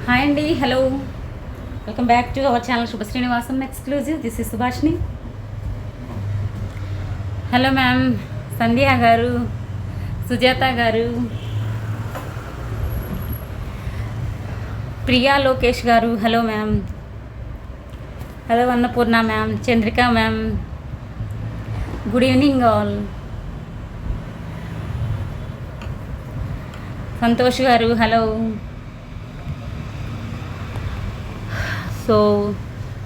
Hi అండి, hello, welcome back to our channel Subha Srinivasam exclusive. This is Subhashini. Hello ma'am, Sandhya garu, Sujatha garu, Priya Lokesh garu, hello ma'am. Hello Annapurna ma'am, Chandrika ma'am, good evening all. Santosh garu, hello. So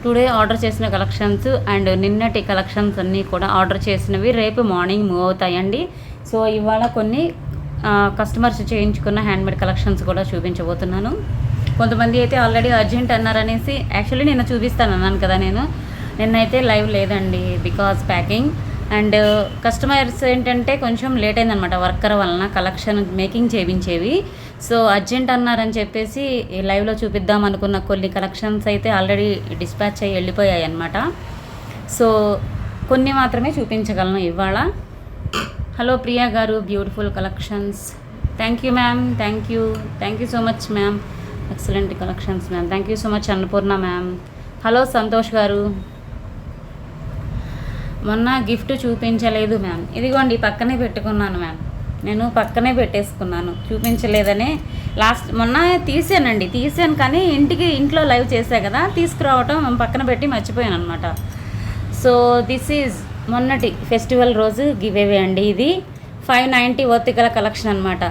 today order చేసిన collections and నిన్నటి collections అన్నీ కూడా order చేసినవి రేపు morning move అవుతాయండి. So ఇవాళ కొన్ని కస్టమర్స్ చేయించుకున్న హ్యాండ్మేడ్ కలెక్షన్స్ కూడా చూపించబోతున్నాను. కొంతమంది అయితే ఆల్రెడీ అర్జెంట్ అన్నారనేసి, యాక్చువల్లీ నిన్న చూపిస్తాను అన్నాను కదా, నిన్నైతే లైవ్ లేదండి బికాజ్ ప్యాకింగ్ అండ్ కస్టమర్స్ ఏంటంటే కొంచెం లేట్ అయిందనమాట వర్కర్ వలన కలెక్షన్ మేకింగ్ చేయించేవి. సో అర్జెంట్ అన్నారని చెప్పేసి లైవ్లో చూపిద్దాం అనుకున్న కొన్ని కలెక్షన్స్ అయితే ఆల్రెడీ డిస్పాచ్ అయ్యి వెళ్ళిపోయాయి అన్నమాట. సో కొన్ని మాత్రమే చూపించగలను ఇవాళ. హలో ప్రియా గారు, beautiful collections. Thank you ma'am, thank you so much ma'am. Excellent collections ma'am. Thank you so much Annapurna ma'am. Hello Santosh గారు. మొన్న గిఫ్ట్ చూపించలేదు మ్యామ్, ఇదిగోండి పక్కనే పెట్టుకున్నాను మ్యామ్, నేను పక్కనే పెట్టేసుకున్నాను, చూపించలేదనే. మొన్న తీసాను కానీ ఇంట్లో లైవ్ చేసా కదా, తీసుకురావటం పక్కన పెట్టి మర్చిపోయాను అనమాట. సో దిస్ ఈజ్ మొన్నటి ఫెస్టివల్ రోజు గివ్ అవే అండి. ఇది 590 వర్తికల కలెక్షన్ అనమాట.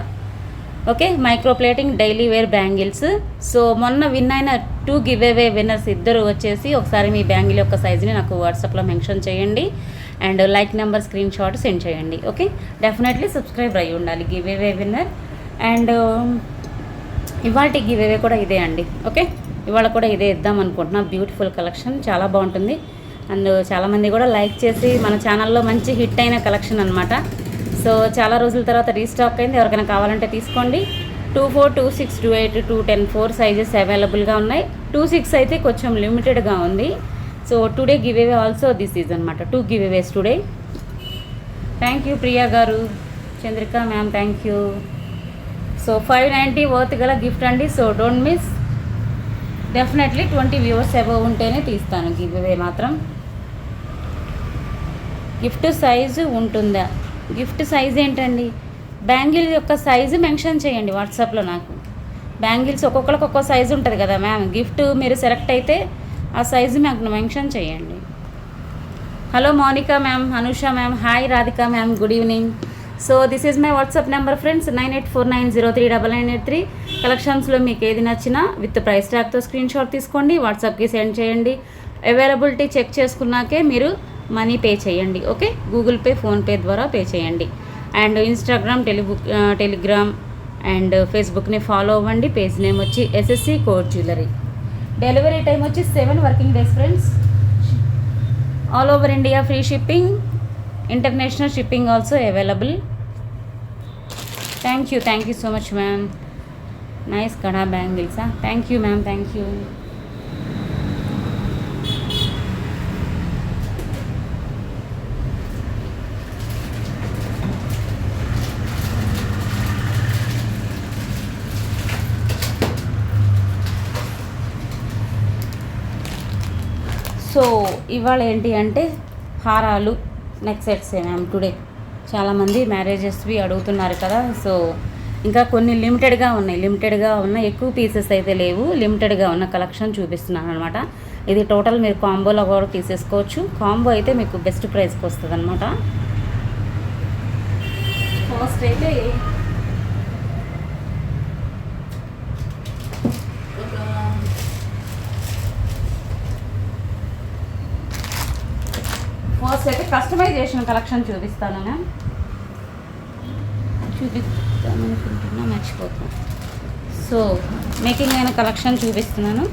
Okay, micro plating daily wear bangles. So మొన్న విన్ అయిన 2 గివ్ అవే విన్నర్స్ ఇద్దరు వచ్చేసి ఒకసారి మీ బ్యాంగిల్ యొక్క సైజుని నాకు వాట్సాప్లో మెన్షన్ చేయండి and like number screen shot send చేయండి. ఓకే, డెఫినెట్లీ సబ్స్క్రైబ్ అయ్యి ఉండాలి గివ్ అవే విన్నర్. అండ్ ఇవాళ గివ్ అవే కూడా ఇదే అండి. ఓకే, ఇవాళ కూడా ఇదే ఇద్దాం అనుకుంటున్నా. బ్యూటిఫుల్ కలెక్షన్, చాలా బాగుంటుంది. అండ్ చాలామంది కూడా లైక్ చేసి మన ఛానల్లో మంచి హిట్ అయిన కలెక్షన్ అనమాట. సో చాలా రోజుల తర్వాత రీస్టాక్ అయింది, ఎవరికైనా కావాలంటే తీసుకోండి. 24, 26, 28, 210, 4 సైజెస్ అవైలబుల్గా ఉన్నాయి. 26 అయితే కొంచెం లిమిటెడ్గా ఉంది. So today giveaway also this is అనమాట. 2 giveaways today. Thank you Priya garu, Chandrika ma'am, thank you. So 590 worth గల గిఫ్ట్ అండి. So don't miss. Definitely 20 viewers above ఉంటేనే తీస్తాను గివ్ అవే మాత్రం. గిఫ్ట్ సైజు ఉంటుందా? గిఫ్ట్ సైజ్ ఏంటండి? బ్యాంగిల్ యొక్క size mention చేయండి వాట్సాప్లో నాకు. బ్యాంగిల్స్ ఒక్కొక్కరికి ఒక్కో సైజు ఉంటుంది కదా మ్యామ్. గిఫ్ట్ మీరు సెలెక్ట్ అయితే ఆ సైజు నాకు మెన్షన్ చేయండి. Hello Mounika ma'am, Anusha ma'am, hi Radhika ma'am, good evening. So this is my WhatsApp number friends, 9849039983. కలెక్షన్స్లో మీకు ఏది నచ్చినా విత్ ప్రైస్ ట్యాగ్తో స్క్రీన్ షాట్ తీసుకోండి, వాట్సాప్కి సెండ్ చేయండి. అవైలబిలిటీ చెక్ చేసుకున్నాకే మీరు మనీ పే చేయండి. ఓకే, గూగుల్ పే, ఫోన్పే ద్వారా పే చేయండి. అండ్ ఇన్స్టాగ్రామ్, టెలిగ్రామ్ అండ్ ఫేస్బుక్ని ఫాలో అవ్వండి. పేజ్ నేమ్ వచ్చి SSC code jewellery. Delivery time వచ్చి 7 working days friends. All over India free shipping, international shipping also available. Thank you so much ma'am. Nice kada బ్యాంగిల్సా? Thank you ma'am, thank you. So ఇవాళ ఏంటి అంటే హారాలు, neck sets ma'am today. చాలామంది మ్యారేజెస్వి అడుగుతున్నారు కదా. So ఇంకా కొన్ని లిమిటెడ్గా ఉన్నాయి, ఎక్కువ పీసెస్ అయితే లేవు. లిమిటెడ్గా ఉన్న కలెక్షన్ చూపిస్తున్నాను అనమాట. ఇది టోటల్ మీరు కాంబోలో కూడా తీసేసుకోవచ్చు. కాంబో అయితే మీకు బెస్ట్ ప్రైస్కి వస్తుంది అనమాట. ఫస్ట్ అయితే కస్టమైజేషన్ కలెక్షన్ చూపిస్తాను మ్యామ్. చూపిస్తాను మర్చిపోతాను. సో మేకింగ్ అయిన కలెక్షన్ చూపిస్తున్నాను.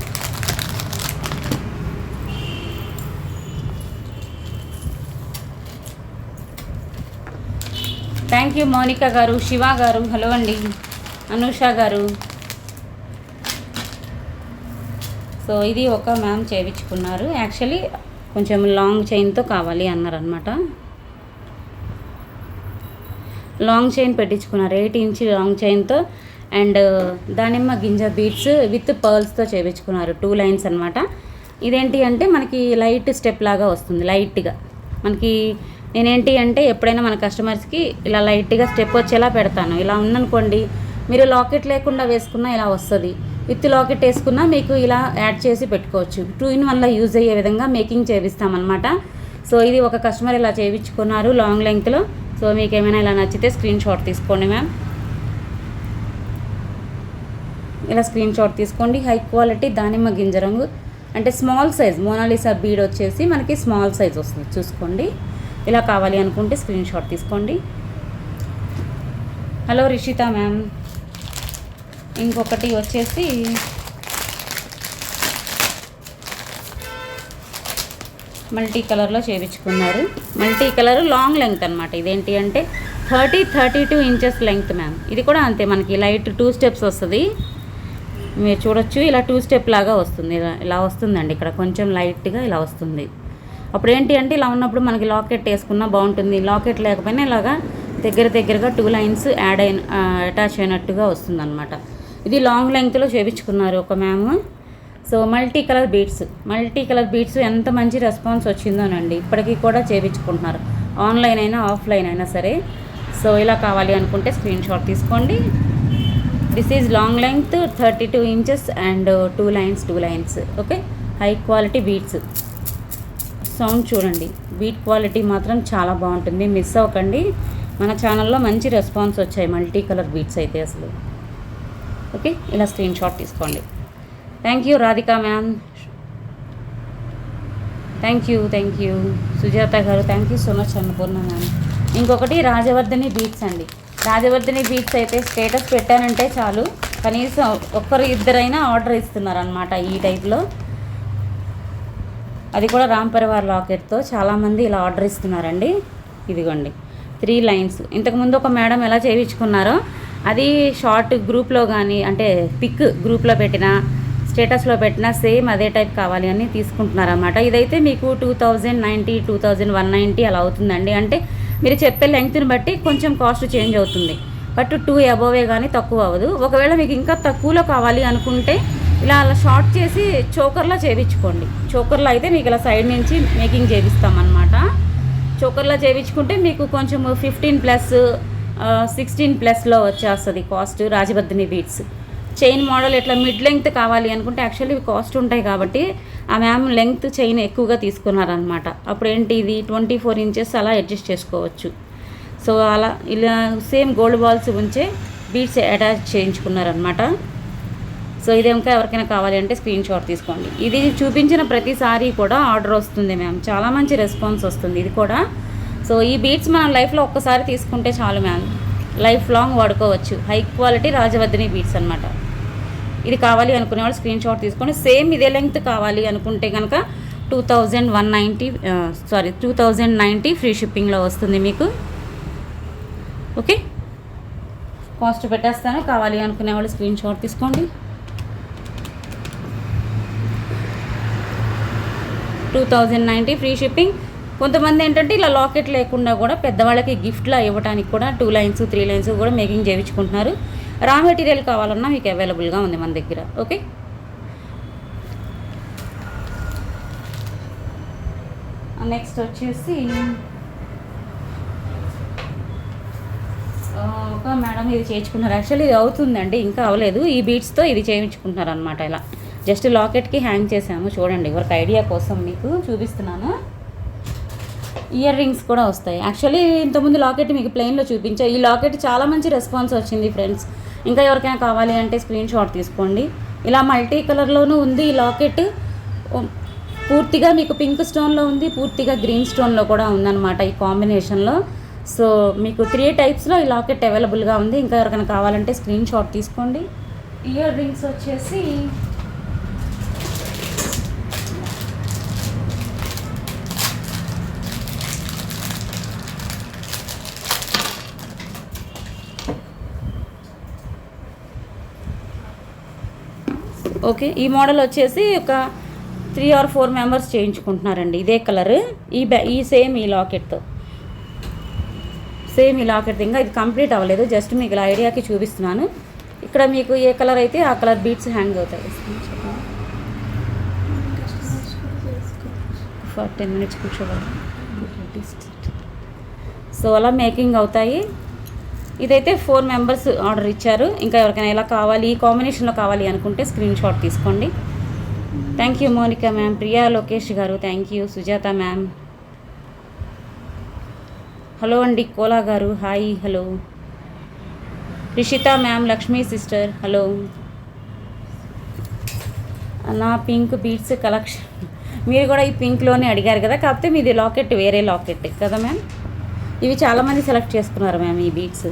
థ్యాంక్ యూ మౌనిక గారు, శివ గారు, హలో అండి, అనుష గారు. సో ఇది ఒక మ్యామ్ చేయించుకున్నారు. యాక్చువల్లీ కొంచెం లాంగ్ చైన్తో కావాలి అన్నారనమాట. లాంగ్ చైన్ పెట్టించుకున్నారు, 8 ఇంచ్ లాంగ్ చైన్తో. అండ్ దానిమ్మ గింజ బీడ్స్ విత్ పర్ల్స్తో చేయించుకున్నారు 2 లైన్స్ అనమాట. ఇదేంటి అంటే మనకి లైట్ స్టెప్ లాగా వస్తుంది, లైట్గా మనకి. నేనేంటి అంటే ఎప్పుడైనా మన కస్టమర్స్కి ఇలా లైట్గా స్టెప్ వచ్చేలా పెడతాను. ఇలా ఉందనుకోండి, మీరు లాకెట్ లేకుండా వేసుకున్నా ఇలా వస్తుంది, విత్ లాకెట్ వేసుకున్నా మీకు ఇలా యాడ్ చేసి పెట్టుకోవచ్చు. 2 in 1లా యూజ్ అయ్యే విధంగా మేకింగ్ చేపిస్తామన్నమాట. సో ఇది ఒక కస్టమర్ ఇలా చేయించుకున్నారు లాంగ్ లెంగ్త్లో. సో మీకు ఏమైనా ఇలా నచ్చితే స్క్రీన్ షాట్ తీసుకోండి మ్యామ్. ఇలా స్క్రీన్ షాట్ తీసుకోండి. హై క్వాలిటీ దానిమ్మ గింజ రంగు, అంటే స్మాల్ సైజ్ మోనాలిసా బీడ్ వచ్చేసి మనకి స్మాల్ సైజ్ వస్తుంది, చూసుకోండి. ఇలా కావాలి అనుకుంటే స్క్రీన్ షాట్ తీసుకోండి. Hello Rishitha ma'am. ఇంకొకటి వచ్చేసి మల్టీ కలర్లో చేయించుకున్నారు. మల్టీ కలర్ లాంగ్ లెంగ్త్ అనమాట. ఇదేంటి అంటే 32 ఇంచెస్ లెంగ్త్ మ్యామ్. ఇది కూడా అంతే, మనకి లైట్ 2 స్టెప్స్ వస్తుంది. మీరు చూడొచ్చు, ఇలా 2 స్టెప్ లాగా వస్తుంది. ఇలా వస్తుందండి, ఇక్కడ కొంచెం లైట్గా ఇలా వస్తుంది. అప్పుడు ఏంటి అంటే ఇలా ఉన్నప్పుడు మనకి లాకెట్ వేసుకున్నా బాగుంటుంది. లాకెట్ లేకపోయినా ఇలాగా దగ్గరగా 2 లైన్స్ అటాచ్ అయినట్టుగా వస్తుంది అనమాట. ఇది లాంగ్ లెంగ్త్లో చేయించుకున్నారు ఒక ma'am. So multi colour beads ఎంత మంచి రెస్పాన్స్ వచ్చిందోనండి. ఇప్పటికీ కూడా చేయించుకుంటున్నారు, ఆన్లైన్ అయినా ఆఫ్లైన్ అయినా సరే. సో ఇలా కావాలి అనుకుంటే స్క్రీన్ షాట్ తీసుకోండి. This is long length 32 inches and 2 lines. Okay, high quality beads. Sound చూడండి, బీట్ క్వాలిటీ మాత్రం చాలా బాగుంటుంది, మిస్ అవ్వకండి. మన ఛానల్లో మంచి రెస్పాన్స్ వచ్చాయి మల్టీ కలర్ బీడ్స్ అయితే అసలు. ఓకే, ఇలా స్క్రీన్ షాట్ తీసుకోండి. Thank you Radhika ma'am. Thank you Sujatha గారు. Thank you so much Annapurna ma'am. ఇంకొకటి రాజవర్ధని బీడ్స్ అండి. రాజవర్ధని బీడ్స్ అయితే స్టేటస్ పెట్టానంటే చాలు, కనీసం ఒక్కరు ఇద్దరైనా ఆర్డర్ ఇస్తున్నారనమాట ఈ టైప్లో. అది కూడా రామ్ పరివార్ లాకెట్తో చాలామంది ఇలా ఆర్డర్ ఇస్తున్నారండి. ఇదిగోండి 3 లైన్స్. ఇంతకుముందు ఒక మేడం ఎలా చేయించుకున్నారో అది షార్ట్ గ్రూప్లో కానీ, అంటే పిక్ గ్రూప్లో పెట్టినా స్టేటస్లో పెట్టినా సేమ్ అదే టైప్ కావాలి అని తీసుకుంటున్నారన్నమాట. ఇదైతే మీకు 2090, 2190 అలా అవుతుందండి. అంటే మీరు చెప్పే లెంగ్త్ని బట్టి కొంచెం కాస్ట్ చేంజ్ అవుతుంది, బట్ 2 అబోవే కానీ తక్కువ అవ్వదు. ఒకవేళ మీకు ఇంకా తక్కువలో కావాలి అనుకుంటే ఇలా అలా షార్ట్ చేసి చోకర్లో చేయించుకోండి. చోకర్లో అయితే మీకు ఇలా సైడ్ నుంచి మేకింగ్ చేపిస్తామన్నమాట. చోకర్లో చేయించుకుంటే మీకు కొంచెం 15+, 16+లో వచ్చేస్తుంది కాస్ట్. రాజవర్ధని బీడ్స్ చైన్ మోడల్ ఇట్లా మిడ్ లెంగ్త్ కావాలి అనుకుంటే యాక్చువల్లీ కాస్ట్ ఉంటాయి కాబట్టి ఆ మ్యామ్ లెంగ్త్ చైన్ ఎక్కువగా తీసుకున్నారనమాట. అప్పుడు ఏంటి, ఇది 24 ఇంచెస్ అలా అడ్జస్ట్ చేసుకోవచ్చు. సో అలా ఇలా సేమ్ గోల్డ్ బాల్స్ ఉంచే బీడ్స్ అటాచ్ చేయించుకున్నారనమాట. సో ఇది ఇంకా ఎవరికైనా కావాలి అంటే స్క్రీన్ షాట్ తీసుకోండి. ఇది చూపించిన ప్రతిసారి కూడా ఆర్డర్ వస్తుంది మ్యామ్, చాలా మంచి రెస్పాన్స్ వస్తుంది ఇది కూడా. సో ఈ బీడ్స్ మనం లైఫ్లో ఒక్కసారి తీసుకుంటే చాలు మ్యామ్, లైఫ్ లాంగ్ వాడుకోవచ్చు. హై క్వాలిటీ రాజవర్ధని బీడ్స్ అనమాట. ఇది కావాలి అనుకునే వాళ్ళు స్క్రీన్ షాట్ తీసుకోండి. సేమ్ ఇదే లెంగ్త్ కావాలి అనుకుంటే కనుక 2090 ఫ్రీ షిప్పింగ్లో వస్తుంది మీకు. ఓకే, కాస్ట్ పెట్టేస్తాను. కావాలి అనుకునే వాళ్ళు స్క్రీన్ షాట్ తీసుకోండి. 2090 ఫ్రీ షిప్పింగ్. కొంతమంది ఏంటంటే ఇలా లాకెట్ లేకుండా కూడా పెద్దవాళ్ళకి గిఫ్ట్లా ఇవ్వడానికి కూడా 2 లైన్స్ 3 లైన్స్ కూడా మేకింగ్ చేయించుకుంటున్నారు. రా మెటీరియల్ కావాలన్నా మీకు అవైలబుల్గా ఉంది మన దగ్గర. ఓకే, నెక్స్ట్ వచ్చేసి ఒక మేడం ఇది చేయించుకున్నారు. యాక్చువల్లీ ఇది అవుతుందండి, ఇంకా అవ్వలేదు. ఈ బీడ్స్తో ఇది చేయించుకుంటున్నారు అనమాట. ఇలా జస్ట్ లాకెట్కి హ్యాంగ్ చేసాము చూడండి, ఎవరికి ఐడియా కోసం మీకు చూపిస్తున్నాను. ఇయర్ రింగ్స్ కూడా వస్తాయి. యాక్చువల్లీ ఇంతకుముందు లాకెట్ మీకు ప్లెయిన్లో చూపించా. ఈ లాకెట్ చాలా మంచి రెస్పాన్స్ వచ్చింది ఫ్రెండ్స్. ఇంకా ఎవరికైనా కావాలి అంటే స్క్రీన్ షాట్ తీసుకోండి. ఇలా మల్టీ కలర్లోనూ ఉంది ఈ లాకెట్. పూర్తిగా మీకు పింక్ స్టోన్లో ఉంది, పూర్తిగా గ్రీన్ స్టోన్లో కూడా ఉందన్నమాట ఈ కాంబినేషన్లో. సో మీకు 3 టైప్స్లో ఈ లాకెట్ అవైలబుల్గా ఉంది. ఇంకా ఎవరికైనా కావాలంటే స్క్రీన్ షాట్ తీసుకోండి. ఇయర్ రింగ్స్ వచ్చేసి ఓకే, ఈ మోడల్ వచ్చేసి ఒక 3 or 4 మెంబర్స్ చేయించుకుంటున్నారండి. ఇదే కలర్, ఈ సేమ్ ఈ లాకెట్తో ఇంకా ఇది కంప్లీట్ అవ్వలేదు, జస్ట్ మీకు ఇలా ఐడియాకి చూపిస్తున్నాను. ఇక్కడ మీకు ఏ కలర్ అయితే ఆ కలర్ బీడ్స్ హ్యాంగ్ అవుతాయి. ఫర్ 10 minutes కూర్చోవాలి. సో అలా మేకింగ్ అవుతాయి. ఇదైతే 4 members ఆర్డర్ ఇచ్చారు. ఇంకా ఎవరికైనా ఎలా కావాలి, ఈ కాంబినేషన్లో కావాలి అనుకుంటే స్క్రీన్ షాట్ తీసుకోండి. Thank you Monika ma'am, Priya Lokesh గారు thank you, Sujatha ma'am hello అండి, కోలా గారు hi hello, Rishitha ma'am, Lakshmi sister hello. నా పింక్ బీడ్స్ కలెక్షన్ మీరు కూడా ఈ పింక్లోనే అడిగారు కదా, కాకపోతే మీది లాకెట్ వేరే లాకెట్ కదా మ్యామ్. ఇవి చాలామంది సెలెక్ట్ చేసుకున్నారు మ్యామ్ ఈ బీడ్స్.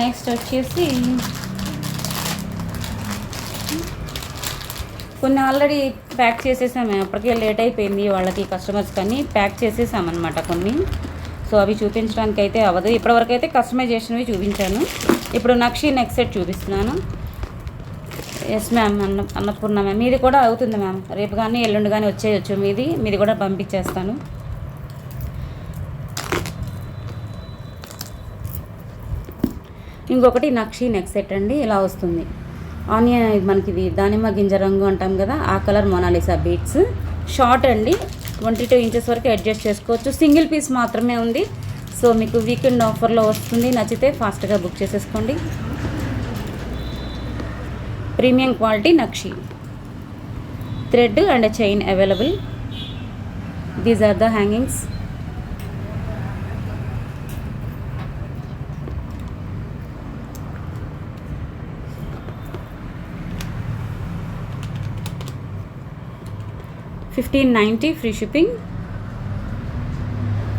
నెక్స్ట్ వచ్చేసి కొన్ని ఆల్రెడీ ప్యాక్ చేసేసాము, అప్పటికే లేట్ అయిపోయింది వాళ్ళకి కస్టమర్స్ కానీ ప్యాక్ చేసేసామన్నమాట కొన్ని. సో అవి చూపించడానికి అయితే అవ్వదు. ఇప్పటివరకు అయితే కస్టమైజేషన్వి చూపించాను. ఇప్పుడు నక్షి నెక్ సెట్ చూపిస్తున్నాను. ఎస్ మ్యామ్, అన్నపూర్ణ మ్యామ్ మీది కూడా అవుతుంది మ్యామ్. రేపు కానీ ఎల్లుండి కానీ వచ్చేయచ్చు, మీది కూడా పంపించేస్తాను. ఇంకొకటి నక్షి నెక్ సెట్ అండి, ఇలా వస్తుంది. ఆనియన్ మనకి ఇది దానిమ్మ గింజ రంగు అంటాం కదా, ఆ కలర్ మొనాలిసా బీడ్స్. షార్ట్ అండి, 22 inches వరకు అడ్జస్ట్ చేసుకోవచ్చు. సింగిల్ పీస్ మాత్రమే ఉంది. సో మీకు వీకెండ్ ఆఫర్లో వస్తుంది. నచ్చితే ఫాస్ట్గా బుక్ చేసేసుకోండి. ప్రీమియం క్వాలిటీ నక్షి, thread and chain available. These are the hangings. $15.90 free shipping.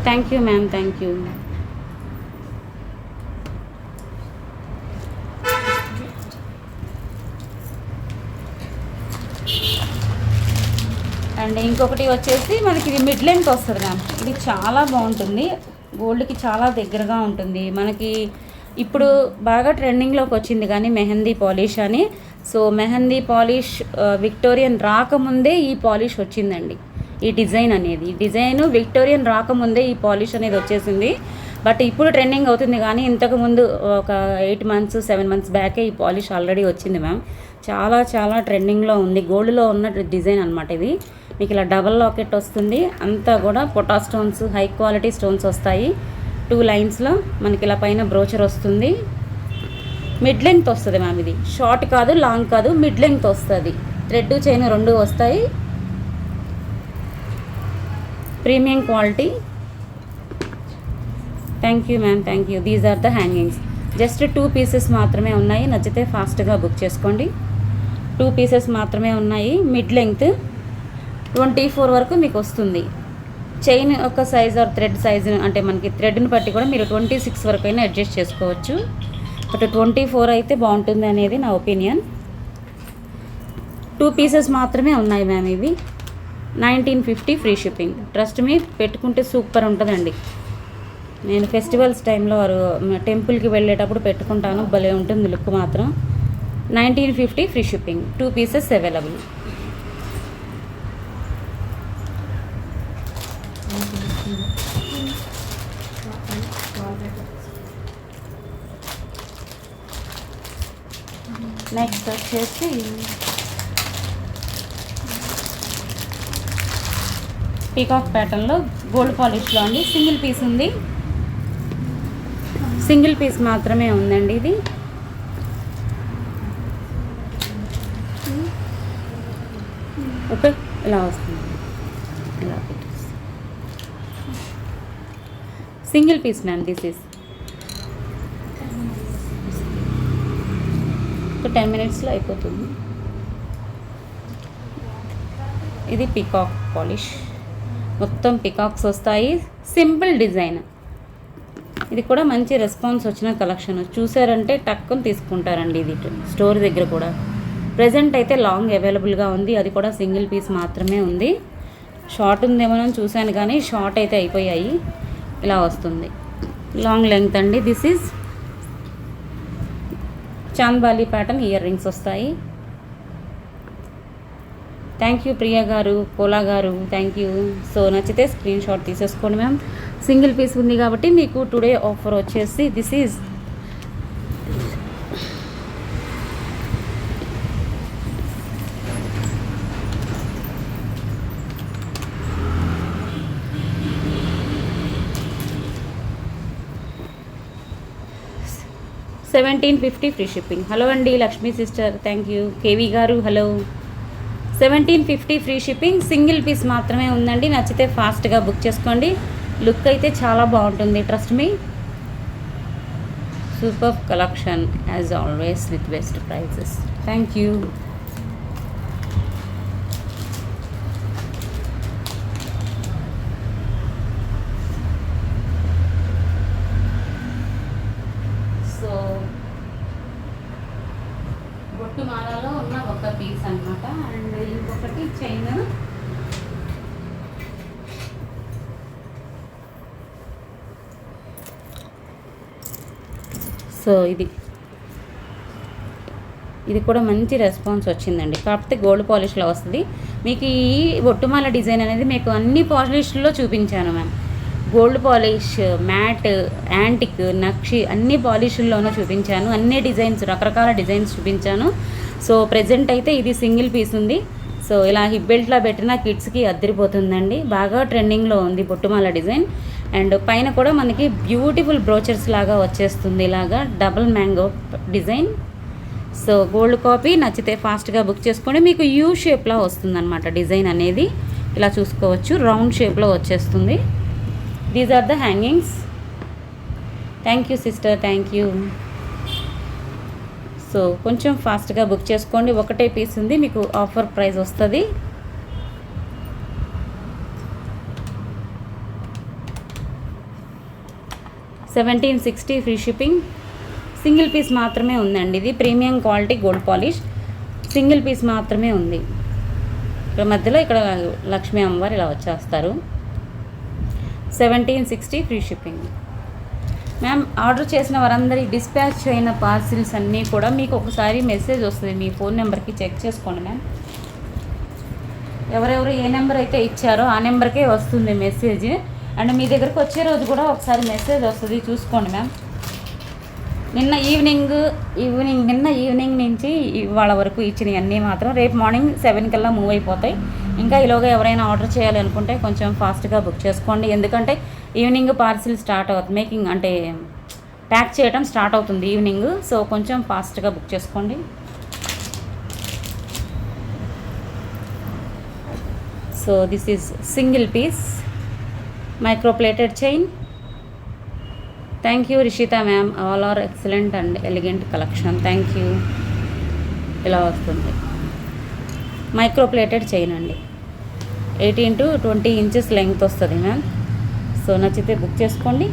Thank you ma'am, thank you. And ఇంకొకటి వచ్చేసి మనకి ఇది మిడ్ లెంత్ వస్తుంది మ్యామ్. ఇది చాలా బాగుంటుంది, గోల్డ్కి చాలా దగ్గరగా ఉంటుంది. మనకి ఇప్పుడు బాగా ట్రెండింగ్లోకి వచ్చింది కానీ మెహందీ పాలిష్ అని. సో మెహందీ పాలిష్ విక్టోరియన్ రాకముందే ఈ పాలిష్ వచ్చిందండి. ఈ డిజైన్ అనేది, ఈ డిజైన్ విక్టోరియన్ రాకముందే ఈ పాలిష్ అనేది వచ్చేసింది. బట్ ఇప్పుడు ట్రెండింగ్ అవుతుంది కానీ ఇంతకుముందు ఒక 8 months 7 months బ్యాకే ఈ పాలిష్ ఆల్రెడీ వచ్చింది మ్యామ్. చాలా చాలా ట్రెండింగ్లో ఉంది. గోల్డ్లో ఉన్న డిజైన్ అనమాట ఇది. మీకు ఇలా డబల్ లాకెట్ వస్తుంది. అంతా కూడా పొటా స్టోన్స్, హై క్వాలిటీ స్టోన్స్ వస్తాయి. 2 లైన్స్లో మనకి ఇలా పైన బ్రోచర్ వస్తుంది. మిడ్ లెంగ్త్ వస్తుంది మ్యామ్. ఇది షార్ట్ కాదు, లాంగ్ కాదు, మిడ్ లెంగ్త్ వస్తుంది. థ్రెడ్ చైన్ 2 వస్తాయి. Premium quality. Thank you ma'am, thank you. These are the hangings. Just 2 pieces మాత్రమే ఉన్నాయి. నచ్చితే ఫాస్ట్గా బుక్ చేసుకోండి. 2 pieces మాత్రమే ఉన్నాయి. మిడ్ లెంగ్త్ 24 వరకు మీకు వస్తుంది. చైన్ ఒక సైజ్ ఆర్ థ్రెడ్ సైజు అంటే మనకి థ్రెడ్ని బట్టి కూడా మీరు 26 వరకు అయినా అడ్జస్ట్ చేసుకోవచ్చు. బట్ 24 అయితే బాగుంటుంది అనేది నా ఒపీనియన్. 2 pieces మాత్రమే ఉన్నాయి మ్యామ్. ఇవి 1950 ఫ్రీ షిప్పింగ్. ట్రస్ట్ మీ, పెట్టుకుంటే సూపర్ ఉంటుందండి. నేను ఫెస్టివల్స్ టైంలో టెంపుల్కి వెళ్ళేటప్పుడు పెట్టుకుంటాను, భలే ఉంటుంది లుక్ మాత్రం. 1950 free shipping. 2 pieces available. Next వచ్చేసి పీకాక్ ప్యాటర్న్లో గోల్డ్ పాలిష్లో అండి. సింగిల్ పీస్ ఉంది, సింగిల్ పీస్ మాత్రమే ఉందండి ఇది. ఓకే, ఇలా వస్తుంది. ఇలా single piece ma'am. This is 10 minutesలో అయిపోతుంది. ఇది పీకాక్ పాలిష్, మొత్తం పీకాక్స్ వస్తాయి. Simple design. ఇది కూడా మంచి రెస్పాన్స్ వచ్చిన కలెక్షన్. చూసారంటే టక్కుని తీసుకుంటారండి. ఇది స్టోర్ దగ్గర కూడా ప్రజెంట్ అయితే లాంగ్ అవైలబుల్గా ఉంది. అది కూడా సింగిల్ పీస్ మాత్రమే ఉంది. షార్ట్ ఉందేమోనని చూశాను కానీ షార్ట్ అయితే అయిపోయాయి. ఇలా వస్తుంది. లాంగ్ లెంగ్త్ అండి. This is Chandbali pattern earrings వస్తాయి. థ్యాంక్ యూ ప్రియా గారు, పోలా గారు, థ్యాంక్ యూ. సో నచ్చితే స్క్రీన్ షాట్ తీసేసుకోండి మ్యామ్. సింగిల్ పీస్ ఉంది కాబట్టి మీకు టుడే ఆఫర్ వచ్చేసి this is $1750 free shipping. Hello అండి Lakshmi sister, thank you. KV గారు hello. $1750 free shipping. Single piece మాత్రమే ఉందండి. నచ్చితే ఫాస్ట్గా బుక్ చేసుకోండి. లుక్ అయితే చాలా బాగుంటుంది, trust me. Super collection as always with best prices. Thank you. So బొట్టు మాలలో ఉన్న ఒక పీస్ అనమాట. అండ్ ఇంకొకటి చైన్. సో ఇది కూడా మంచి రెస్పాన్స్ వచ్చిందండి. కాకపోతే గోల్డ్ పాలిష్లో వస్తుంది. మీకు ఈ బొట్టుమాల డిజైన్ అనేది మీకు అన్ని పాలిష్లో చూపించాను ma'am. Gold polish, matte, antique, nakshi అన్ని పాలిష్ల్లోనూ చూపించాను. అన్ని డిజైన్స్, రకరకాల డిజైన్స్ చూపించాను. సో ప్రెజెంట్ అయితే ఇది సింగిల్ పీస్ ఉంది. సో ఇలా హిప్ బెల్ట్లా పెట్టిన కిడ్స్కి అద్దరిపోతుందండి. బాగా ట్రెండింగ్లో ఉంది బొట్టుమాల డిజైన్. అండ్ పైన కూడా మనకి బ్యూటిఫుల్ బ్రోచర్స్ లాగా వచ్చేస్తుంది, ఇలాగా double mango design. So gold copy. నచ్చితే ఫాస్ట్గా బుక్ చేసుకోండి. మీకు యూ షేప్లో వస్తుందన్నమాట డిజైన్ అనేది. ఇలా చూసుకోవచ్చు, రౌండ్ షేప్లో వచ్చేస్తుంది. These are the hangings. Thank you sister, thank you. So కొంచెం ఫాస్ట్గా బుక్ చేసుకోండి. ఒకటే పీస్ ఉంది, మీకు ఆఫర్ ప్రైస్ వస్తుంది. $1760 ఫ్రీ షిప్పింగ్. సింగిల్ పీస్ మాత్రమే ఉందండి. ఇది premium quality gold polish. Single piece మాత్రమే ఉంది. ఇక్కడ మధ్యలో ఇక్కడ లక్ష్మీ అమ్మవారు ఇలా వచ్చేస్తారు. 1760 ఫ్రీ షిప్పింగ్. మ్యామ్ ఆర్డర్ చేసిన వారందరి డిస్పాచ్ అయిన పార్సిల్స్ అన్నీ కూడా మీకు ఒకసారి మెసేజ్ వస్తుంది మీ ఫోన్ నెంబర్కి. చెక్ చేసుకోండి మ్యామ్. ఎవరెవరు ఏ నెంబర్ అయితే ఇచ్చారో ఆ నెంబర్కే వస్తుంది మెసేజ్. అండ్ మీ దగ్గరకు వచ్చే రోజు కూడా ఒకసారి మెసేజ్ వస్తుంది, చూసుకోండి మ్యామ్. నిన్న ఈవినింగ్ నుంచి ఇవాళ వరకు ఇచ్చినవి అన్నీ మాత్రం రేపు మార్నింగ్ 7 కల్లా మూవ్ అయిపోతాయి. ఇంకా ఈలోగా ఎవరైనా ఆర్డర్ చేయాలనుకుంటే కొంచెం ఫాస్ట్గా బుక్ చేసుకోండి. ఎందుకంటే ఈవినింగ్ పార్సిల్ స్టార్ట్ అవుతుంది, మేకింగ్ అంటే ప్యాక్ చేయడం స్టార్ట్ అవుతుంది ఈవినింగ్. సో కొంచెం ఫాస్ట్గా బుక్ చేసుకోండి. So this is single piece micro plated chain. Thank you Rishita ma'am, all are excellent and elegant collection. Thank you. ఇలా వస్తుంది మైక్రో ప్లేటెడ్ చైన్ అండి. 18 to 20 ఇంచెస్ లెంగ్త్ వస్తుంది మ్యామ్. సో నచ్చితే book చేసుకోండి.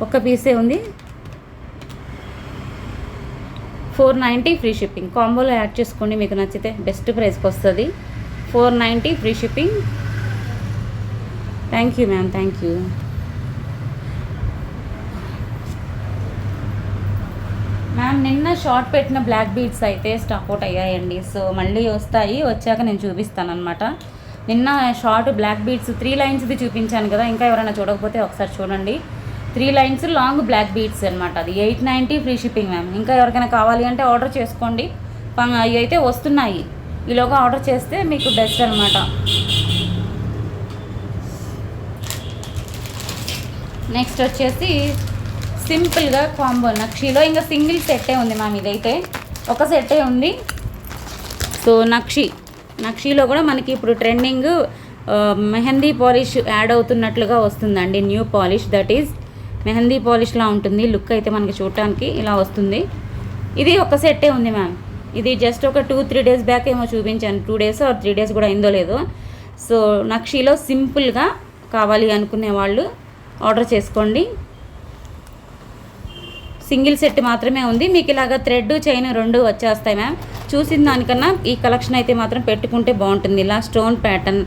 ఒక పీసే ఉంది. 490 ఫ్రీ షిప్పింగ్. కాంబోలో యాడ్ చేసుకోండి, మీకు నచ్చితే బెస్ట్ ప్రైస్కి వస్తుంది. 490 free shipping. Thank you ma'am, thank you. Ma'am నిన్న షార్ట్ పెట్టిన బ్లాక్ బీడ్స్ అయితే స్టాక్ అవుట్ అయ్యాయండి. సో మళ్ళీ వస్తాయి, వచ్చాక నేను చూపిస్తాను అనమాట. నిన్న షార్ట్ బ్లాక్ బీడ్స్ 3 లైన్స్ది చూపించాను కదా, ఇంకా ఎవరైనా చూడకపోతే ఒకసారి చూడండి. 3 లైన్స్ లాంగ్ బ్లాక్ బీడ్స్ అనమాట. అది 890 ఫ్రీ షిప్పింగ్ మ్యామ్. ఇంకా ఎవరికైనా కావాలి అంటే ఆర్డర్ చేసుకోండి. అవి అయితే వస్తున్నాయి, ఈలోగా ఆర్డర్ చేస్తే మీకు బెస్ట్ అనమాట. నెక్స్ట్ వచ్చేసి సింపుల్గా కాంబో నక్షీలో ఇంకా సింగిల్ సెట్టే ఉంది మ్యామ్. ఇదైతే ఒక సెట్టే ఉంది. సో నక్షీలో కూడా మనకి ఇప్పుడు ట్రెండింగ్ మెహందీ పాలిష్ యాడ్ అవుతున్నట్లుగా వస్తుందండి. New polish, that is mehndi పాలిష్లా ఉంటుంది. లుక్ అయితే మనకి చూడటానికి ఇలా వస్తుంది. ఇది ఒక సెట్టే ఉంది మ్యామ్. ఇది జస్ట్ ఒక 2-3 డేస్ బ్యాక్ ఏమో చూపించాను. 2 days or 3 days కూడా అయిందో లేదో. సో నక్షీలో సింపుల్గా కావాలి అనుకునే వాళ్ళు ఆర్డర్ చేసుకోండి. సింగిల్ సెట్ మాత్రమే ఉంది. మీకు ఇలాగ థ్రెడ్ చైన్ 2 వచ్చేస్తాయి మ్యామ్. చూసిన దానికన్నా ఈ కలెక్షన్ అయితే మాత్రం పెట్టుకుంటే బాగుంటుంది. ఇలా స్టోన్ ప్యాటర్న్,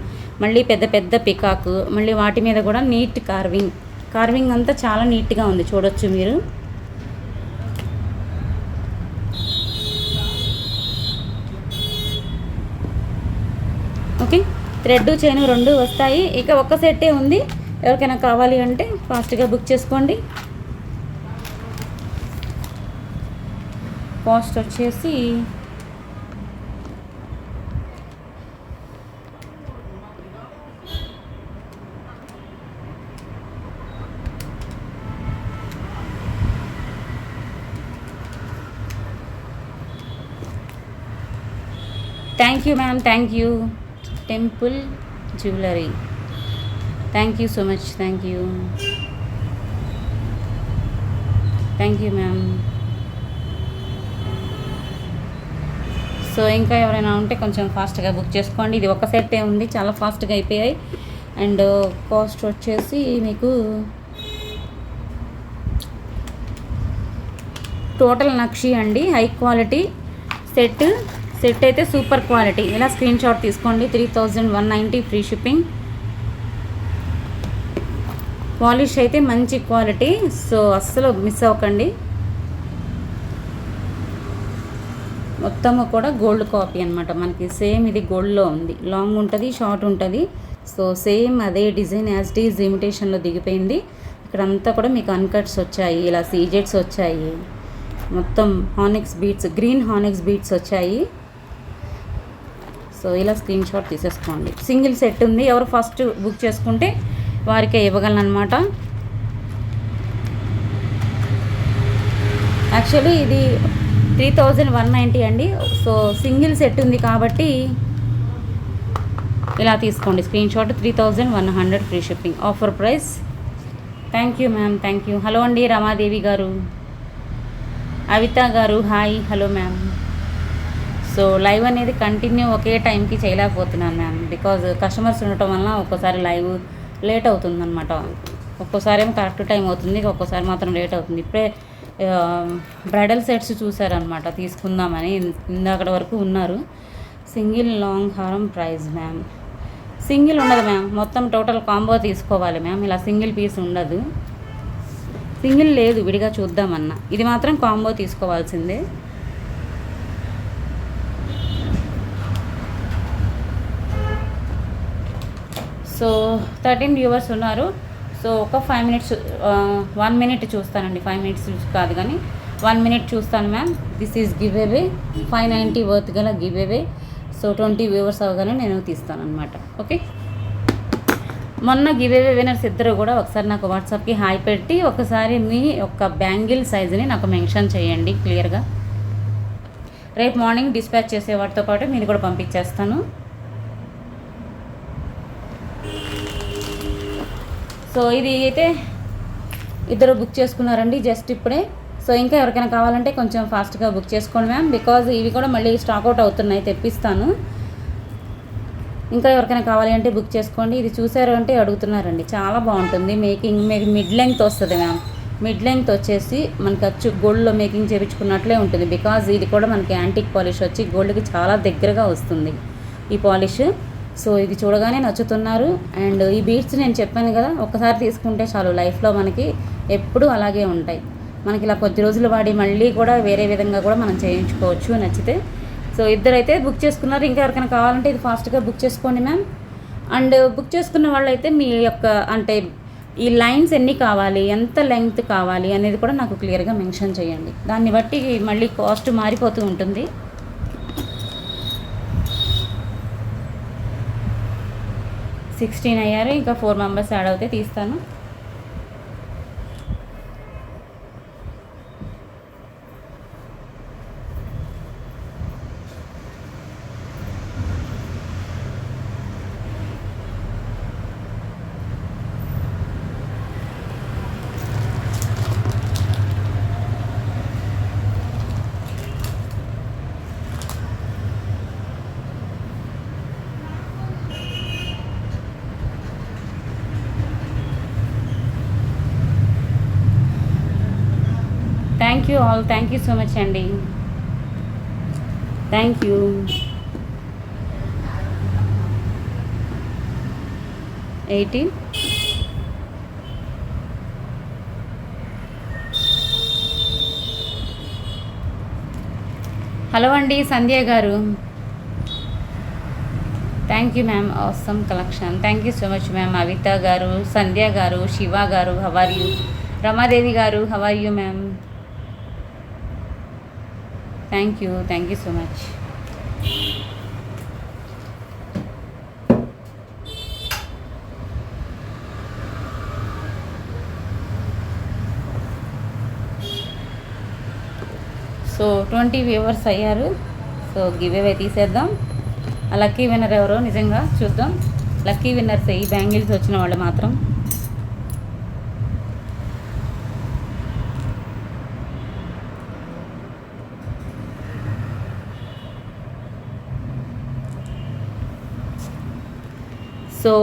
మళ్ళీ పెద్ద పెద్ద పికాక్, మళ్ళీ వాటి మీద కూడా నీట్ కార్వింగ్ కార్వింగ్ అంతా చాలా నీట్గా ఉంది, చూడొచ్చు మీరు. ఓకే, థ్రెడ్ చైన్ రెండు వస్తాయి. ఇక ఒక్క సెట్టే ఉంది. ఎవరికైనా కావాలి అంటే ఫాస్ట్గా బుక్ చేసుకోండి. కాస్ట్ వచ్చేసి thank you ma'am, thank you. Temple jewellery, thank you so much, thank you ma'am. So ఇంకా ఎవరైనా ఉంటే కొంచెం ఫాస్ట్గా బుక్ చేసుకోండి. ఇది ఒక సెట్టే ఉంది, చాలా ఫాస్ట్గా అయిపోయాయి. అండ్ కాస్ట్ వచ్చేసి మీకు టోటల్ నక్షి అండి, హై క్వాలిటీ సెట్ అయితే సూపర్ క్వాలిటీ. ఇలా స్క్రీన్ షాట్ తీసుకోండి. 3190 ఫ్రీ షిప్పింగ్. పాలిష్ అయితే మంచి క్వాలిటీ, సో అస్సలు మిస్ అవ్వకండి. మొత్తము కూడా గోల్డ్ కాపీ అనమాట. మనకి సేమ్ ఇది గోల్డ్లో ఉంది, లాంగ్ ఉంటుంది, షార్ట్ ఉంటుంది. సో సేమ్ అదే డిజైన్ యాజ్ ఇట్ ఈజ్ ఇమిటేషన్లో దిగిపోయింది. ఇక్కడంతా కూడా మీకు అన్కట్స్ వచ్చాయి, ఇలా సీజెట్స్ వచ్చాయి, మొత్తం onyx beads, green onyx beads వచ్చాయి. సో ఇలా స్క్రీన్ షాట్ తీసేసుకోండి. సింగిల్ సెట్ ఉంది, ఎవరు ఫస్ట్ బుక్ చేసుకుంటే వారికే ఇవ్వగలను అనమాట. యాక్చువల్లీ ఇది 3190 అండి. సో సింగిల్ సెట్ ఉంది కాబట్టి ఇలా తీసుకోండి screen shot. 3100 free shipping, offer price. Thank you ma'am, thank you. Hello అండి రమాదేవి గారు, అవిత గారు, hi, hello ma'am. So live అనేది కంటిన్యూ ఒకే టైంకి చేయలేకపోతున్నాను మ్యామ్, బికాజ్ కస్టమర్స్ ఉండటం వల్ల ఒక్కోసారి లైవ్ లేట్ అవుతుందన్నమాట. ఒక్కోసారి ఏమో కరెక్ట్ టైం అవుతుంది, ఒక్కోసారి మాత్రం లేట్ అవుతుంది. ఇప్పుడే బ్రైడల్ సెట్స్ చూసారనమాట, తీసుకుందామని ఇందాకటి వరకు ఉన్నారు. సింగిల్ లాంగ్ హారం ప్రైస్ మ్యామ్. సింగిల్ ఉండదు మ్యామ్, మొత్తం టోటల్ కాంబో తీసుకోవాలి మ్యామ్. ఇలా సింగిల్ పీస్ ఉండదు, సింగిల్ లేదు, విడిగా చూద్దామన్నా. ఇది మాత్రం కాంబో తీసుకోవాల్సిందే. సో 13 వ్యూవర్స్ ఉన్నారు. సో ఒక 5 మినిట్స్ 1 మినిట్ చూస్తానండి. 5 మినిట్స్ కాదు కానీ 1 మినిట్ చూస్తాను ma'am. This is give away, 590 worth గల గివ్ అవే. సో 20 వ్యూవర్స్ అవగానే నేను తీస్తాను అనమాట. ఓకే, మొన్న గివ్ అవే వినర్స్ ఇద్దరు కూడా ఒకసారి నాకు వాట్సాప్కి హాయ్ పెట్టి ఒకసారి మీ యొక్క బ్యాంగిల్ సైజుని నాకు మెన్షన్ చేయండి క్లియర్గా. రేపు మార్నింగ్ డిస్పాచ్ చేసే వాటితో పాటు మీరు కూడా పంపించేస్తాను. సో ఇది అయితే ఇద్దరు బుక్ చేసుకున్నారండి జస్ట్ ఇప్పుడే. సో ఇంకా ఎవరికైనా కావాలంటే కొంచెం ఫాస్ట్గా బుక్ చేసుకోండి మ్యామ్, బికాజ్ ఇవి కూడా మళ్ళీ స్టాక్అవుట్ అవుతున్నాయి, తెప్పిస్తాను. ఇంకా ఎవరికైనా కావాలి అంటే బుక్ చేసుకోండి. ఇది చూసారు అంటే అడుగుతున్నారండి, చాలా బాగుంటుంది మేకింగ్. మీకు మిడ్ లెంగ్త్ వస్తుంది మ్యామ్. మిడ్ లెంగ్త్ వచ్చేసి మనకి అచ్చు గోల్డ్లో మేకింగ్ చేయించుకున్నట్లే ఉంటుంది, బికాజ్ ఇది కూడా మనకి యాంటిక్ పాలిష్ వచ్చి గోల్డ్కి చాలా దగ్గరగా వస్తుంది ఈ పాలిష్. సో ఇది చూడగానే నచ్చుతున్నారు. అండ్ ఈ బీడ్స్ నేను చెప్పాను కదా, ఒక్కసారి తీసుకుంటే చాలు, లైఫ్లో మనకి ఎప్పుడూ అలాగే ఉంటాయి. మనకి ఇలా కొద్ది రోజులు వాడి మళ్ళీ కూడా వేరే విధంగా కూడా మనం చేయించుకోవచ్చు నచ్చితే. సో ఇద్దరైతే బుక్ చేసుకున్నారు. ఇంకా ఎవరికైనా కావాలంటే ఇది ఫాస్ట్గా బుక్ చేసుకోండి మ్యామ్. అండ్ బుక్ చేసుకున్న వాళ్ళైతే మీ యొక్క అంటే ఈ లైన్స్ ఎన్ని కావాలి, ఎంత లెంగ్త్ కావాలి అనేది కూడా నాకు క్లియర్గా మెన్షన్ చేయండి. దాన్ని బట్టి మళ్ళీ కాస్ట్ మారిపోతూ ఉంటుంది. సిక్స్టీన్ అయ్యారు, ఇంకా 4 మెంబర్స్ యాడ్ అవుతే తీస్తాను. Thank you all, thank you so much అండి, థ్యాంక్ యూ. హలో అండి సంధ్య గారు, thank you ma'am, awesome collection, thank you so much ma'am. Avitha గారు, సంధ్య గారు, శివ గారు, హవర్ యూ. రమాదేవి గారు, how are you ma'am. Thank you so much. So 20 viewers అయ్యారు. So giveaway తీసేద్దాం. ఆ లక్కీ విన్నర్ ఎవరో నిజంగా చూద్దాం. లక్కీ విన్నర్స్ ఈ బ్యాంగిల్స్ వచ్చిన వాళ్ళు మాత్రం. సో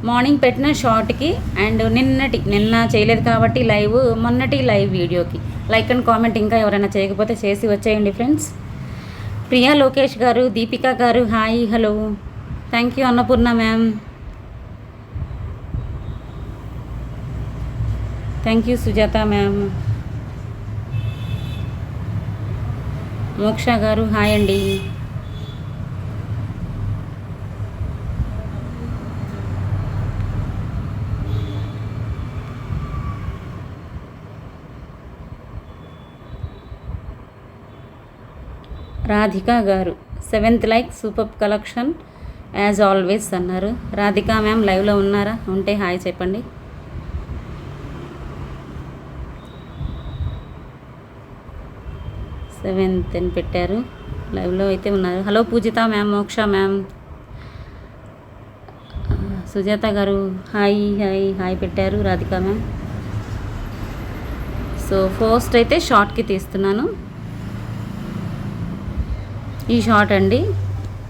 మార్నింగ్ పెట్టిన షార్ట్కి అండ్ నిన్న చేయలేదు కాబట్టి లైవ్, మొన్నటి లైవ్ వీడియోకి లైక్ అండ్ కామెంట్ ఇంకా ఎవరైనా చేయకపోతే చేసి వచ్చేయండి ఫ్రెండ్స్. ప్రియా లోకేష్ గారు, దీపిక గారు, hi, hello, thank you. Annapurna ma'am, thank you. Sujatha ma'am, మోక్ష గారు, హాయ్ అండి. రాధిక గారు 7th like, super collection as always అన్నారు. రాధిక మ్యామ్ లైవ్లో ఉన్నారా? ఉంటే హాయ్ చెప్పండి. సెవెంత్ అని పెట్టారు, లైవ్లో అయితే ఉన్నారు. హలో పూజిత మ్యామ్, మోక్ష మ్యామ్, సుజాత గారు, హాయ్ హాయ్ హాయ్ పెట్టారు. రాధిక మ్యామ్. సో ఫస్ట్ అయితే షార్ట్కి తీస్తున్నాను. ఈ షార్ట్ అండి.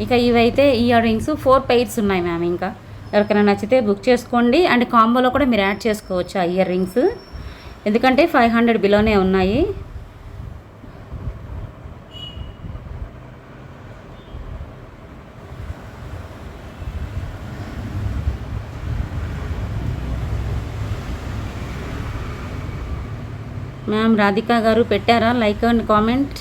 ఇక ఇవైతే ఇయర్ రింగ్స్ 4 పెయిర్స్ ఉన్నాయి మ్యామ్. ఇంకా ఎవరికైనా నచ్చితే బుక్ చేసుకోండి. అండ్ కాంబోలో కూడా మీరు యాడ్ చేసుకోవచ్చు ఆ ఇయర్ రింగ్స్, ఎందుకంటే 500 బిలోనే ఉన్నాయి. మ్యామ్ రాధిక గారు పెట్టారా like and comment?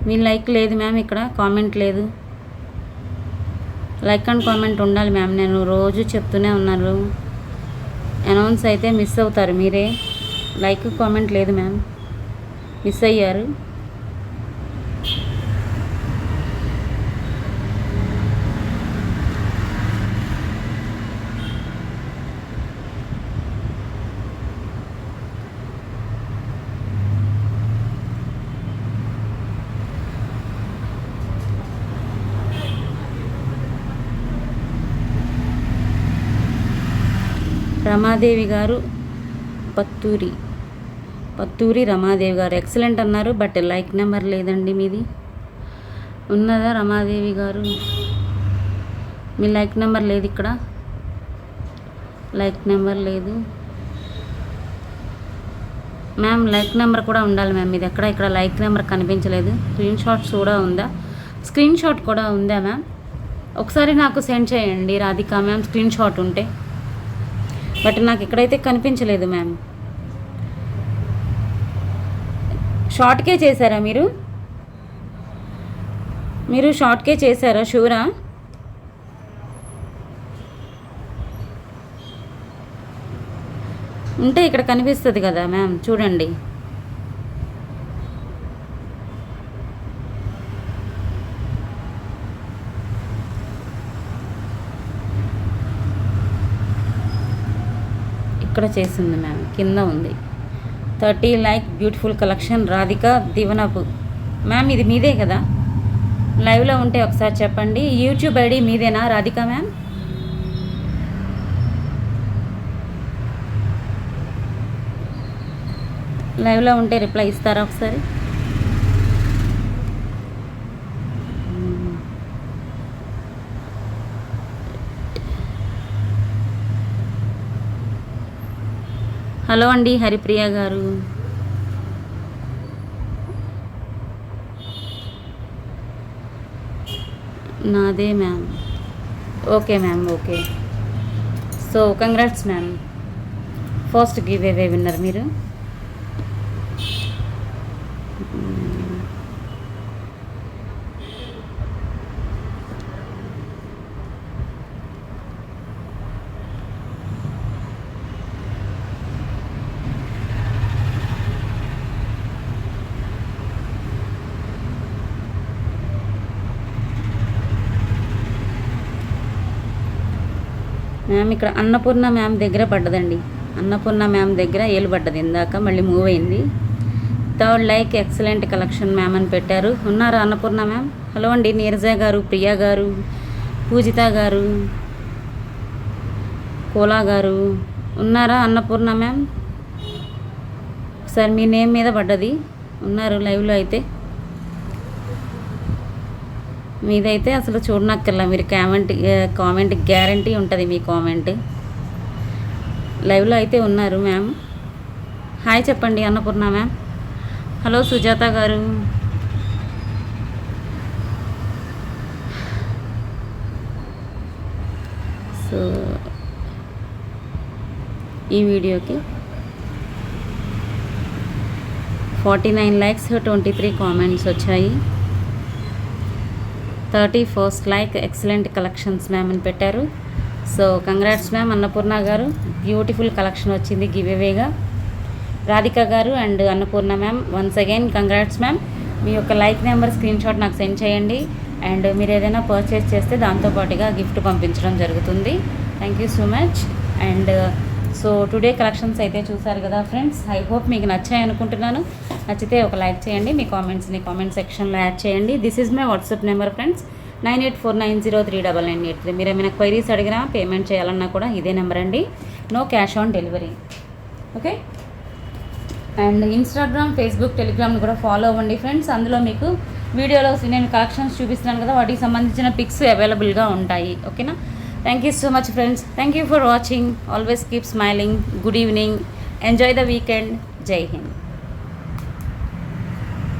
Me like లేదు మ్యామ్, ఇక్కడ కామెంట్ లేదు. లైక్ అండ్ కామెంట్ ఉండాలి మ్యామ్, నేను రోజు చెప్తూనే ఉన్నాను. అనౌన్స్ అయితే మిస్ అవుతారు మీరే. లైక్ కామెంట్ లేదు మ్యామ్, మిస్ అయ్యారు. రమాదేవి గారు, పత్తూరి రమాదేవి గారు ఎక్సలెంట్ అన్నారు, బట్ లైక్ నెంబర్ లేదండి. మీది ఉన్నదా రమాదేవి గారు? మీ లైక్ నెంబర్ లేదు ఇక్కడ, లైక్ నెంబర్ లేదు మ్యామ్. లైక్ నెంబర్ కూడా ఉండాలి మ్యామ్. మీది ఎక్కడ ఇక్కడ లైక్ నెంబర్ కనిపించలేదు. స్క్రీన్ షాట్స్ కూడా ఉందా? స్క్రీన్ షాట్ కూడా ఉందా మ్యామ్? ఒకసారి నాకు సెండ్ చేయండి రాధిక మ్యామ్, స్క్రీన్ షాట్ ఉంటే. బట్ నాకు ఇక్కడైతే కనిపించలేదు మ్యామ్. షార్ట్కే చేశారా మీరు? షార్ట్కే చేశారా? షూరా? ఉంటే ఇక్కడ కనిపిస్తుంది కదా మ్యామ్, చూడండి. ఇక్కడ చేసింది మ్యామ్, కింద ఉంది. 30 like, beautiful collection. Radhika Divanapu ma'am, ఇది మీదే కదా? లైవ్లో ఉంటే ఒకసారి చెప్పండి. యూట్యూబ్ ఐడి మీదేనా రాధిక మ్యామ్? లైవ్లో ఉంటే రిప్లై ఇస్తారా ఒకసారి? హలో అండి హరిప్రియ గారు. నాదే ma'am. Okay ma'am, okay. So congrats ma'am, first give away winner మీరు. మ్యామ్ ఇక్కడ అన్నపూర్ణ మ్యామ్ దగ్గర పడ్డదండి. అన్నపూర్ణ మ్యామ్ దగ్గర ఏలు పడ్డది ఇందాక, మళ్ళీ మూవ్ అయింది. Third like excellent collection ma'am అని పెట్టారు. ఉన్నారా అన్నపూర్ణ మ్యామ్? హలో అండి. నీరజ గారు, ప్రియా గారు, పూజిత గారు, కోలా గారు ఉన్నారా? అన్నపూర్ణ మ్యామ్ సార్ మీ నేమ్ మీద పడ్డది, ఉన్నారు లైవ్లో అయితే. మీదైతే అసలు చూడనక్కర్లా, మీరు కామెంట్ గ్యారంటీ ఉంటుంది మీ కామెంట్. లైవ్లో అయితే ఉన్నారు మ్యామ్. హాయ్ చెప్పండి అన్నపూర్ణ మ్యామ్. హలో సుజాత గారు. సో ఈ వీడియోకి 49 లైక్స్ 23 కామెంట్స్ వచ్చాయి. 31st like excellent collections ma'am అని పెట్టారు. సో కంగ్రాట్స్ మ్యామ్ అన్నపూర్ణ గారు, బ్యూటిఫుల్ కలెక్షన్ వచ్చింది గివ్ అవేగా. రాధిక గారు and Annapurna ma'am once again congrats ma'am. మీ యొక్క లైక్ నెంబర్ స్క్రీన్ షాట్ నాకు సెండ్ చేయండి. అండ్ మీరు ఏదైనా పర్చేస్ చేస్తే దాంతోపాటుగా గిఫ్ట్ పంపించడం జరుగుతుంది. Thank you so much. And so today collections అయితే చూసారు కదా ఫ్రెండ్స్. ఐ హోప్ మీకు నచ్చాయి అనుకుంటున్నాను. నచ్చితే ఒక లైక్ చేయండి, మీ కామెంట్స్ని కామెంట్ సెక్షన్లో యాడ్ చేయండి. This is my WhatsApp number friends, 9849039983. మీరు ఏమైనా క్వైరీస్ అడిగినా పేమెంట్ చేయాలన్నా కూడా ఇదే నెంబర్ అండి. No cash on delivery. Okay. And Instagram, Facebook, టెలిగ్రామ్ని కూడా ఫాలో అవ్వండి ఫ్రెండ్స్. అందులో మీకు వీడియోలో నేను కలెక్షన్స్ చూపిస్తున్నాను కదా, వాటికి సంబంధించిన పిక్స్ అవైలబుల్గా ఉంటాయి. ఓకేనా? Thank you so much friends. Thank you for watching. Always keep smiling. Good evening. Enjoy the weekend. జై హింద్.